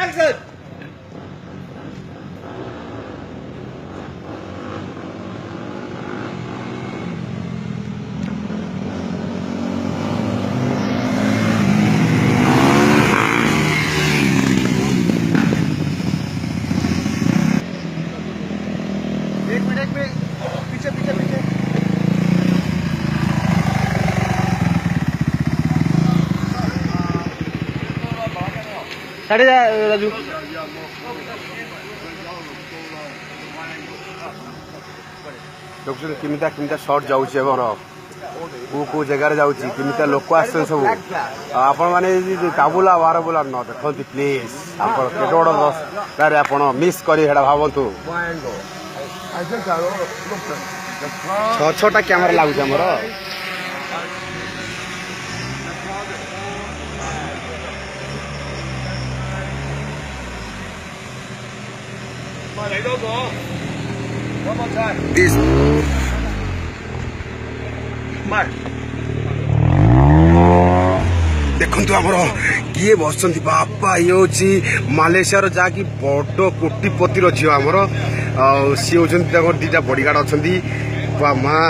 Action! एक minute पीछे पीछे पीछे साढ़े जा राजू देखुन केमिता केमिता शॉट जाउछि एबर को जगार जाउछि केमिता लोक आछन सब आपण माने काबुला बारबुला न देखंती प्लीज आपण केटोड दस तारे आपण मिस करी हेडा भावंतु छटा कैमरा लागुछ हमर This देखु आमर किए बस बापा ये हूँ मालेशिया जहाँकि बड़ कोटिपतिर झील आमर सी हूँ दीटा बडीगार्ड अच्छा माँ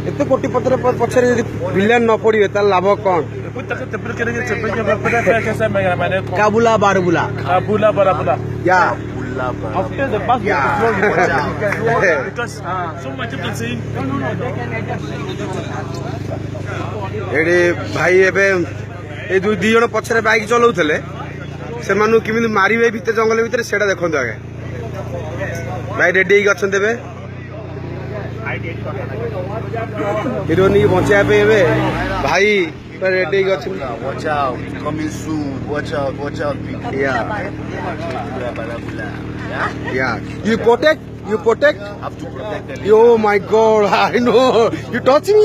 एत कोटिपतिर पछरे विलेन न पड़े तार लाभ कौन काबुला बारबुला या After the bus, because so much of the scene. एडे भाई एबे ए दुई जन पछरे बाइक चलाउथले से मानु किमिति मारिबे भीतर जंगल भीतर सेडा देखंतु आगे भाई रेडी ही गछन देबे हिरोनी बचाया पे एबे भाई ready he गछन watch out coming soon watch out yeah you protect have to protect oh my god I know you touch me